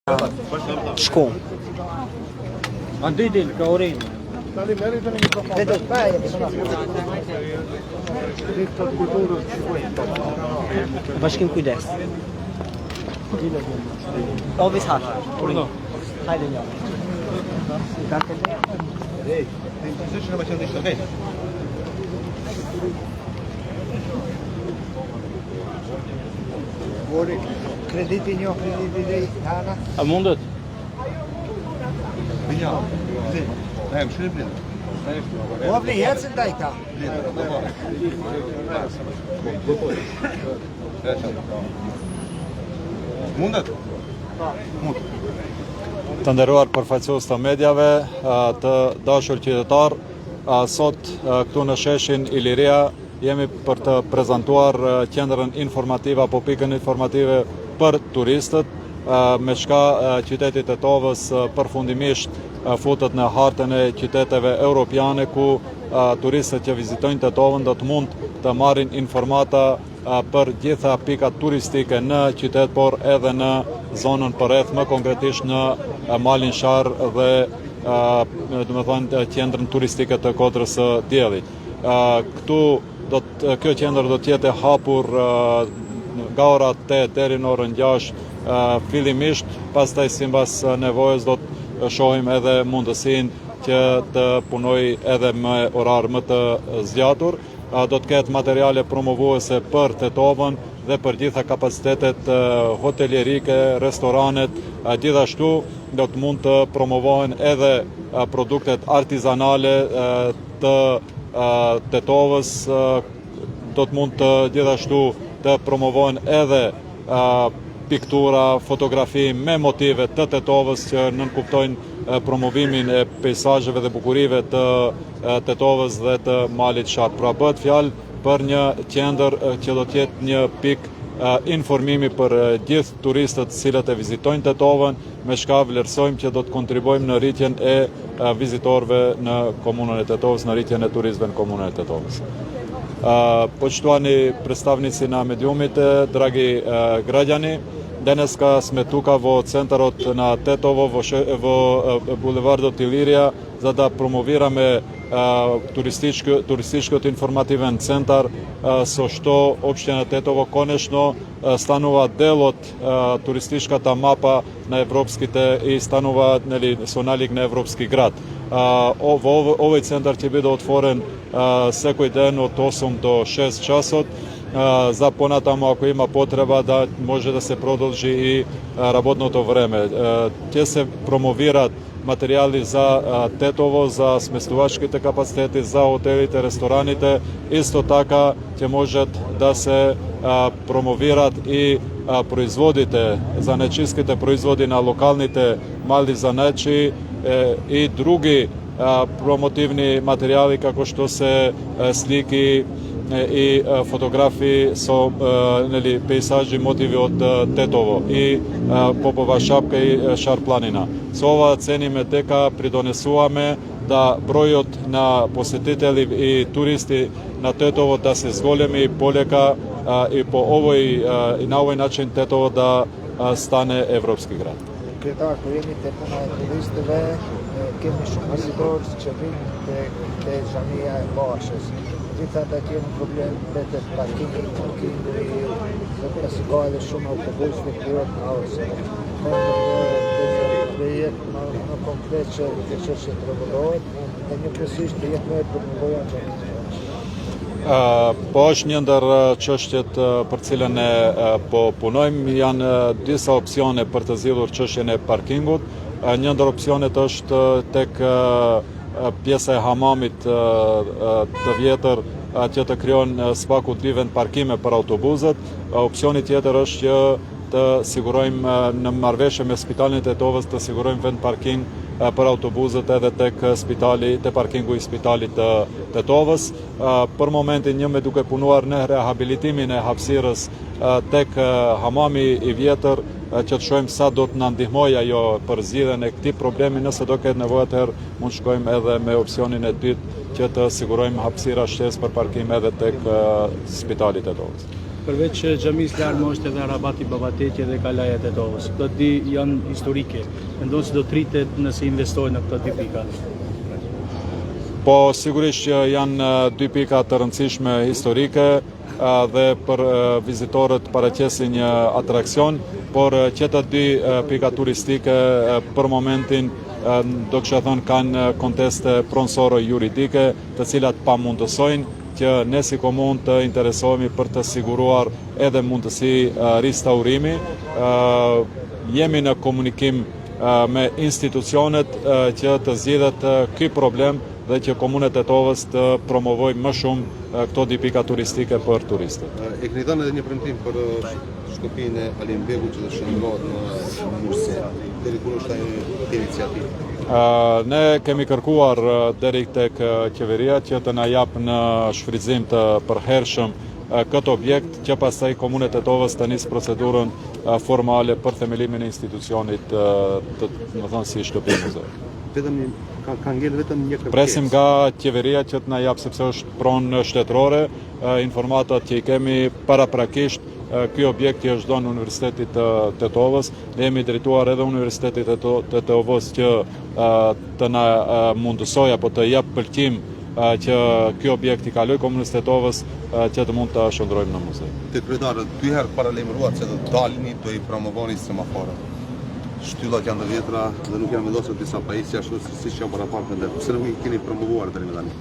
Shku. Andi del ka orin. Vedo paia Bashkim kujdes. Ovis hash. Hajde një. Krediti një, krediti dhe hana. A mundet? O vli hecën da I ka. Mundet? Të nderuar përfaqësues të medjave, të dashur qytetar, sot këtu në sheshin Iliria jemi për të prezantuar qendrën informative apo pikën informative për turistët, me çka qyteti Tetovës përfundimisht futet në hartën e qyteteve europiane ku turistët që vizitojnë Tetovën do të mund të marrin informata për gjitha pikat turistike në qytet, por edhe në zonën përreth, më konkretisht në Malin Sharr dhe qendrën turistike të Kodrës së Diellit. Kjo qendër do të jetë e hapur nga ora 8 deri në orën 6 fillimisht, pastaj sipas nevojës do të shohim edhe mundësinë që të punoj edhe me orar më të zgjatur. Do të ketë materiale promovuese për Tetovën dhe për gjitha kapacitetet hotelierike, restoranet, gjithashtu do të mund të promovohen edhe produktet artizanale të Tetovës, do të mund të gjithashtu të promovohen edhe piktura, fotografi me motive të Tetovës që nënkuptojnë promovimin e peizazheve dhe bukurive të Tetovës dhe të Malit Sharr. Pra bëhet fjalë për një qendër që do të jetë një pikë informimi për gjithë turistët cilët e vizitojnë Tetovën, me çka vlerësojmë që do të kontribuojmë në rritjen e vizitorëve në komunën e Tetovës, në rritjen e turistëve në komunën e Tetovës. Poštovani predstavnici na mediumite, dragi građani, dneska sme tuka vo centarot na Tetovo, vo bulevardot Ilirija, za da promovirame туристичкиот информативен центар, со што општина Тетово конечно станува дел од туристичката мапа на европските и станува со налик на европски град. Овој центар ќе биде отворен секој ден од 8 до 6 часот. За понатаму, ако има потреба, да може да се продолжи и работното време. Ќе се промовираат материјали за Тетово, за сместувачките капацитети, за хотелите, рестораните. Исто така ќе можат да се промовираат и производите, занечиските производи на локалните мали занечи и други промотивни материјали, како што се слики и фотографии со пейзажи, мотиви од Тетово и Попова шапка и Шар планина. Со ова цениме дека придонесуваме да бројот на посетители и туристи на Тетово да се зголеми полека и по овој и на овој начин Тетово да стане европски град. Këta ku jemi të puna e turistëve, kemi shumë vizitorë që vinë te xhamia e Bashës. Gjithata kemi problem me të parkingit dhe ka edhe shumë autobusë të në orëse. Dhe jetë më komplet që të çështje të rregullohet dhe një kryesisht të jetë më e përmëroja që Po është një ndër çështjet për cilën ne po punojmë, janë disa opsione për të zgjidhur çështjen e parkingut. Një ndër opsionet është tek pjesa e hamamit të vjetër që të krijon spaku 3 vend parkime për autobuzët. Opsioni tjetër është që të sigurojmë në marrëveshje me Spitalin e Tetovës të sigurojmë vend parking për autobuzët edhe tek parkingu i Spitalit të Tetovës. Për momentin jemi duke punuar në rehabilitimin e hapësirës tek hamami i vjetër, që të shohim sa do të na ndihmojë ajo për zgjidhjen e këtij problemi. Nëse do ketë nevojë, atëherë mund shkojmë edhe me opsionin e dytë që të sigurojmë hapësira shtesë për parkim edhe tek Spitali i Tetovës. Përveç xhamisë larmë është edhe Arabati Babateqe dhe Kalaja e Tetovës. Këto dy janë historike. Mendon se do të rritet nëse investojnë në këto dy pika? Po sigurisht që janë dy pika të rëndësishme historike dhe për vizitorët paraqesin një atrakcion, por që të dy pika turistike për momentin do kisha thënë kanë konteste pronësore juridike, të cilat pamundësojnë që ne si komunë të interesohemi për të siguruar edhe mundësi restaurimi. Jemi në komunikim me institucionet që të zgjidhet ky problem dhe që Komuna e Tetovës të promovojë më shumë këto dy pika turistike për turistët. E keni dhënë edhe një premtim për shtëpinë e Alimbeku që do shndrohet në Murse. Deri kur është ai iniciativë? Ne kemi kërkuar deri tek qeveria që të na jap në shfrytëzim të përhershëm këtë objekt, që pastaj Komuna e Tetovës të nisë procedurën formale për themelimin e institucionit të si shtëpi muzeu. Vetëm ka ngel vetëm një kërkesë. Presim nga qeveria që të na jap, sepse është pronë shtetërore, informatat që i kemi paraprakisht. Ky objekt i është dhënë Universitetit të Tetovës. Ne jemi drejtuar edhe Universitetit të Tetovës që të na mundësoj apo të jap pëlqim që ky objekt i kaloj Komunës Tetovës që të mund të shndrojmë në muze. Te kryetarët dy herë paralajmëruat se do të dalini, do i promovoni semaforët. Shtyllat janë të vjetra dhe nuk janë vendosur disa pajisje ashtu siç janë para parë vendem. Pse nuk i keni promovuar deri më tani?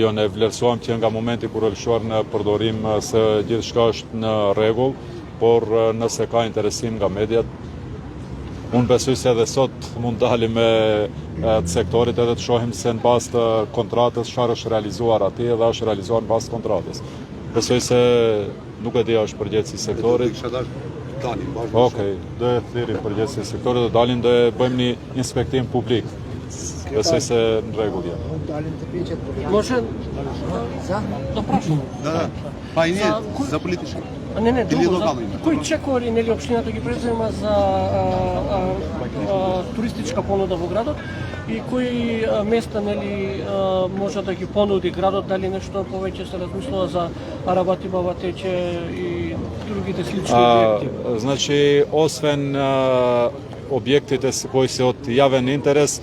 Jo, ne vlerësuam që nga momenti kur e lëshuar në përdorim se gjithçka është në rregull, por nëse ka interesim nga mediat, unë besoj se edhe sot mund dalim me të sektorit edhe të shohim se në bazë të kontratës çfarë është realizuar aty dhe është realizuar në bazë të kontratës. Besoj se nuk e di është përgjegjësi i sektorit. Okej, do e thirrim përgjegjësi i sektorit, do dalim dhe bëjmë një inspektim publik. Besoj se në rregull janë. Mund dalim të piqet për Może... No proszę. Da, fajnie, za polityczne. Не, Ili друго. lokalne. Кои чекори нели општината ги презема за туристичка понуда во градот и кои места нели може да ги понуди градот, дали нешто повеќе се размислува за Арабати Бабатече и другите слични објекти? Znači, osven objektite koji se od javen interes,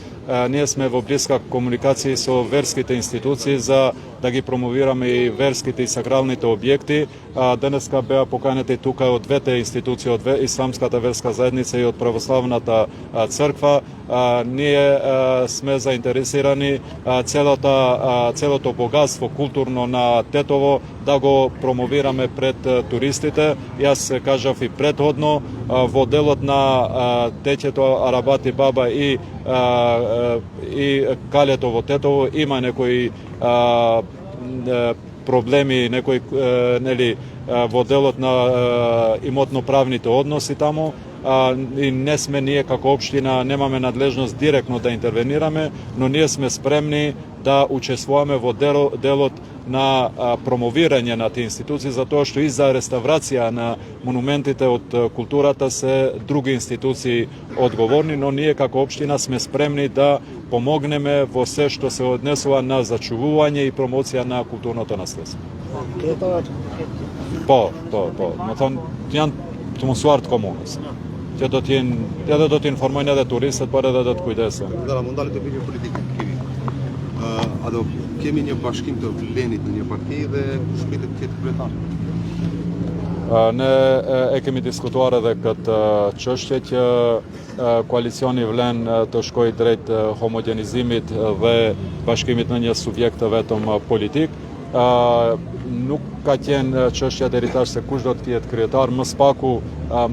ние сме во близка комуникација со верските институции за да ги промовираме и верските и сакралните објекти. Денеска беа поканети тука од двете институции, од Исламската верска заедница и од Православната црква. Ние сме заинтересирани целото богатство културно на Тетово да го промовираме пред туристите. Јас кажав и предходно, во делот на Течето, Арабати Баба и Калето во Тетово има некои проблеми, некои нели во делот на имотно-правните односи таму. И не сме ние како општина, немаме надлежност директно да интервенираме, но ние сме спремни да учествуваме во делот на промовирање на тие институции, затоа што и за реставрација на монументите од културата се други институции одговорни, но ние како општина сме спремни да помогнеме во се што се однесува на зачувување и промоција на културното наследство. Po. Më thonë, janë të mësuar të komunës, që do të informojnë edhe turistët, por edhe do të kujdesen. Dalla mundale të bëjmë politikë kemi. A do kemi një bashkim të vlenit në një parti dhe shpitet tjetë kryetar? Ne e kemi diskutuar edhe këtë çështje që koalicioni vlen të shkojë drejt homogenizimit dhe bashkimit në një subjekt të vetëm politik. Nuk ka qenë çështja deri tash se kush do të jetë kryetar, më spaku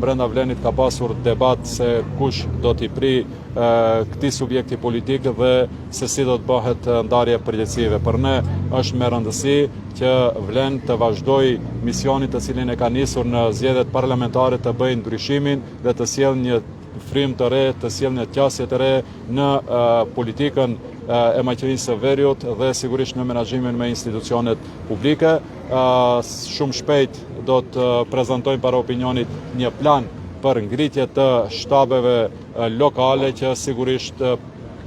brenda vlenit ka pasur debat se kush do t'i pri këtij subjekti politik dhe se si do të bëhet ndarja e përgjegjësive. Për ne është me rëndësi që vlen të vazhdoj misionin të cilin e ka nisur në zgjedhjet parlamentare, të bëjë ndryshimin dhe të sjellë një frymë të re, të sjellë një qasje të re në politikën e Maqedonisë së Veriut dhe sigurisht në menaxhimin me institucionet publike. Shumë shpejt do të prezantojmë para opinionit një plan për ngritje të shtabeve lokale që sigurisht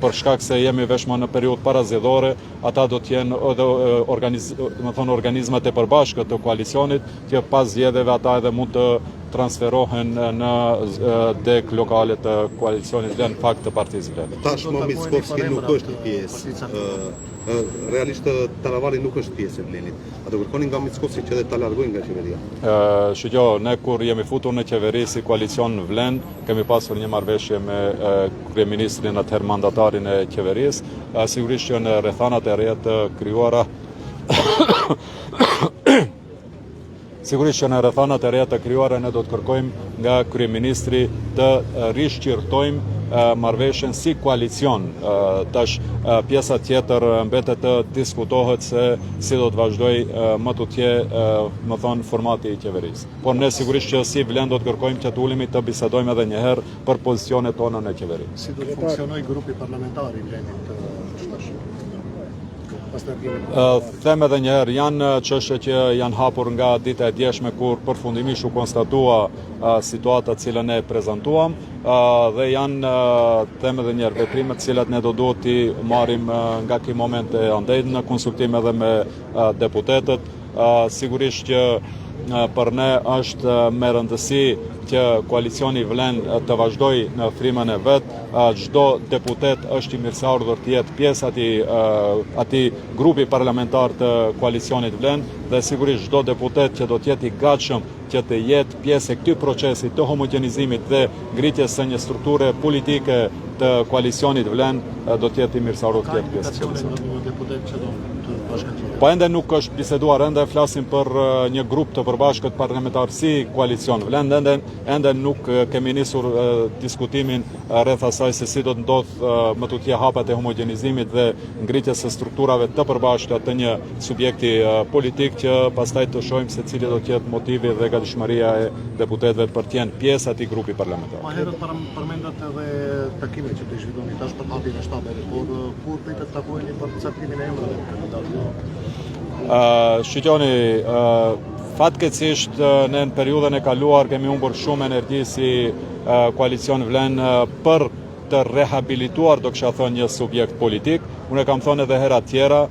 për shkak se jemi veshma në periudhë parazgjedhore, ata do të jenë edhe organizmat e përbashkët të koalicionit, që pas zgjedhjeve ata edhe mund të transferohen në dek lokale të koalicionit dhe në fakt të partisë Vlen. Tashmë Mickovski nuk është pjesë. Realisht Taravari nuk është pjesë e Vlenit. A do kërkoni nga Mickovski që dhe ta largojnë nga qeveria? Shqo, ne kur jemi futur në qeveri si koalicion Vlen, kemi pasur një marrëveshje me kryeministrin atëherë mandatarin e qeverisë, sigurisht që në rrethanat e reja të krijuara Sigurisht që në rrethanat e reja të krijuara ne do të kërkojmë nga kryeministri të rishqirtojmë marrëveshjen si koalicion. Tash pjesa tjetër mbetet të diskutohet se si do të vazhdoj më tutje formati i qeverisë. Por ne sigurisht që si Vlen do të kërkojmë që të ulemi të bisedojmë edhe një herë për pozicionet tona në qeveri. Si do të funksionojë grupi parlamentar i Vlenit shtash? Them edhe një herë, janë çështje që janë hapur nga dita e djeshme kur përfundimisht u konstatua situata cilën e prezantuam dhe janë them edhe një herë veprimet cilat ne do duhet t'i marrim nga ky moment e andej në konsultim edhe me deputetët. Sigurisht që për ne është me rëndësi që koalicioni Vlen të vazhdoj në frymën e vet. Çdo deputet është i mirëseardhur të jetë pjesë atij grupi parlamentar të koalicionit Vlen dhe sigurisht çdo deputet që do të jetë i gatshëm që të jetë pjesë e këtij procesi të homogenizimit dhe ngritjes së një strukture politike të koalicionit Vlen do të jetë i mirëseardhur të jetë pjesë e këtij. Po ende nuk është biseduar, ende flasim për një grup të përbashkët parlamentar si koalicion Vlen, ende nuk kemi nisur diskutimin rreth asaj se si do të ndodh më tutje hapat e homogenizimit dhe ngritjes së strukturave të përbashkëta të një subjekti politik që pastaj të shohim se cili do të jetë motivi dhe gatishmëria e deputetëve për të qenë pjesë atij grupi parlamentar. Ma herët përmendat edhe takimin që do të zhvilloni tash për hapjen e shtabeve, por kur pritet të takojeni për caktimin e emrave të kandidatëve? Shqyqoni, fatkeqësisht ne në periudhën e kaluar kemi humbur shumë energji si koalicion Vlen për të rehabilituar, do kisha thënë, një subjekt politik. Unë kam thënë edhe hera tjera,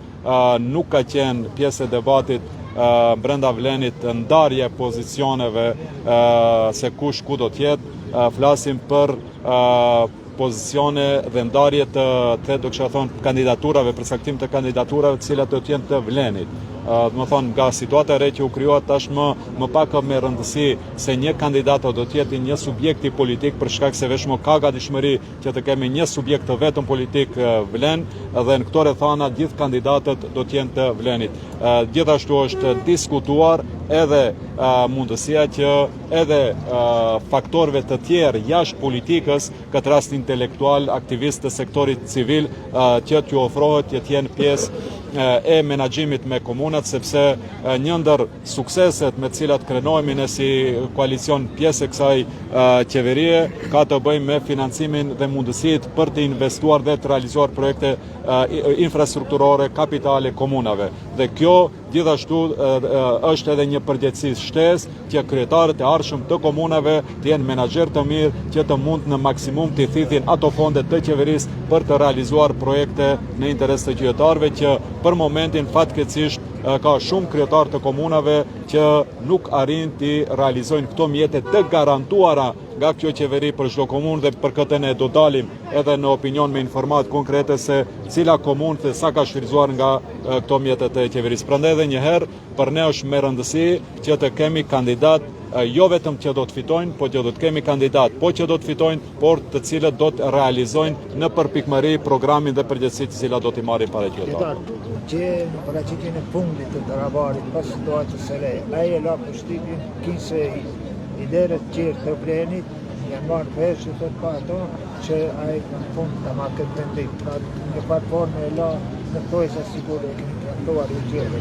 nuk ka qenë pjesë e debatit brenda Vlenit ndarje pozicioneve se kush ku do të jetë. Flasim për pozicione dhe ndarje të do kisha thonë kandidaturave, përcaktim të kandidaturave të cilat do të jenë të Vlenit. Më thonë, nga situata e re që u krijuat tashmë më pak me rëndësi se një kandidat do të jetë një subjekti politik për shkak se vetëm ka gatishmëri që të kemi një subjekt të vetëm politik Vlen dhe në këto rrethana gjithë kandidatët do të jenë të Vlenit. Gjithashtu është diskutuar edhe mundësia që edhe faktorëve të tjerë jashtë politikës, këtë rast intelektual, aktivistë të sektorit civil, që t'ju ofrohet që t'jenë pjesë e menaxhimit me komunat, sepse një ndër sukseset me cilat krenohemi ne si koalicion pjesë e kësaj qeverie ka të bëjë me financimin dhe mundësitë për të investuar dhe të realizuar projekte infrastrukturore, kapitale komunave. Dhe kjo gjithashtu është edhe një përgjegjësi shtesë që kryetarët e ardhshëm të komunave të jenë menaxher të mirë që të mund në maksimum të thithin ato fonde të qeverisë për të realizuar projekte në interes të qytetarëve që për momentin fatkeqësisht ka shumë kryetarë të komunave që nuk arrin të realizojnë këto mjete të garantuara nga kjo qeveri për çdo komunë dhe për këtë ne do dalim edhe në opinion me informat konkrete se cila komunë dhe sa ka shfrytzuar nga këto mjetet e qeverisë. Prandaj edhe një herë për ne është me rëndësi që të kemi kandidat jo vetëm që do të fitojnë, po që do të kemi kandidat, po që do të fitojnë, por të cilët do të realizojnë në përpikmëri programin dhe përgjegjësitë të cilat do t'i marrin para qytetarëve. Që në paraqitjen e fundit të Taravarit pas situatës së re, ai e la përshtypjen kinse liderët tjerë të Vlenit janë marrë vesh të pa ato që ai në fund të ma këtë vendim. Pra një platformë e la në tojsa sigurë e keni plantuar i tjerë.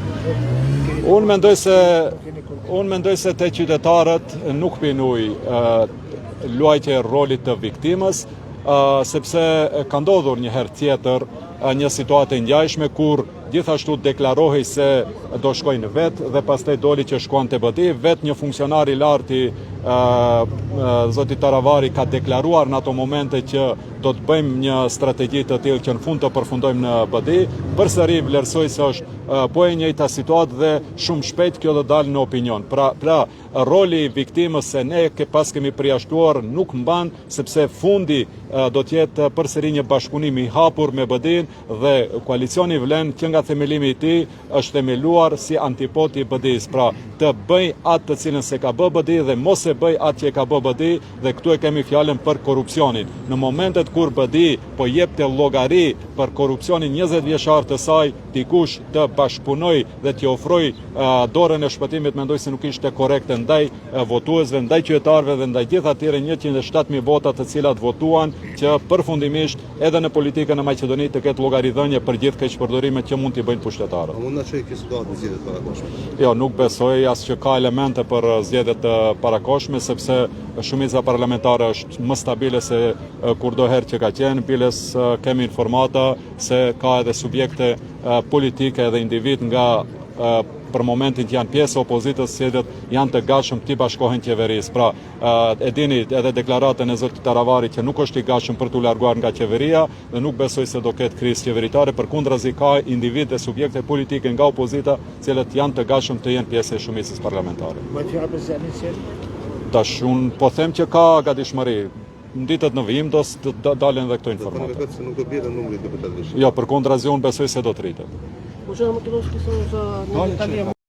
Unë mendoj se te qytetarët nuk pinuj luajtje rolit të viktimës, sepse ka ndodhur një herë tjetër një situatë e ngjashme kur gjithashtu deklarohej se do shkojnë vetë dhe pastaj doli që shkuan te BDI, vetë një funksionar i lartë i zoti Taravari ka deklaruar në ato momente që do të bëjmë një strategji të tillë që në fund të përfundojmë në BDI. Përsëri vlerësoj se është po e njëjta situatë dhe shumë shpejt kjo do dalë në opinion. Pra roli i viktimës se ne pas kemi përjashtuar nuk mban, sepse fundi do të jetë përsëri një bashkëpunim i hapur me BDI-n dhe koalicioni vlen që nga themelimi i tij është themeluar si antipod i BDI-s. Pra të bëj atë të cilën se ka bë BDI dhe mos e bëj atë që e ka bë BDI, dhe këtu e kemi fjalën për korrupsionin. Në momentet kur BDI po jepte llogari për korrupsionin 20 vjeçar të saj, dikush të bashkëpunoj dhe t'i ofroj dorën e shpëtimit, mendoj se nuk ishte korrekte ndaj votuesve, ndaj qytetarëve dhe ndaj gjithë atyre 107.000 vota të cilat votuan që përfundimisht edhe në politikën e Maqedonisë të ketë llogaridhënie për gjithë keqpërdorimet që mund t'i bëjnë pushtetarët. A mund na çojë kjo situatë në zgjedhjet parakoshme? Jo, nuk besoj as që ka elemente për zgjedhjet të parakoshme, sepse shumica parlamentare është më stabile se kurdoherë që ka qenë. Biles kemi informata se ka edhe subjekte politike dhe individ nga për momentin që janë pjesë opozitës, cilët janë të gatshëm të bashkohen qeverisë. Pra, e dini edhe deklaratën e zotit Taravari që nuk është i gatshëm për t'u larguar nga qeveria dhe nuk besoj se do ketë krizë qeveritare, përkundrazi ka individ dhe subjekte politike nga opozita, cilët janë të gatshëm të jenë pjesë e shumicës parlamentare. Tash unë po them që ka gatishmëri. Në ditët në vijim do dalin dhe këto informata. Do të se nuk do bjerë numri deputetësh. Jo, përkundrazi unë besoj se do të rritet. Уважаема Македонски съюз, на Италия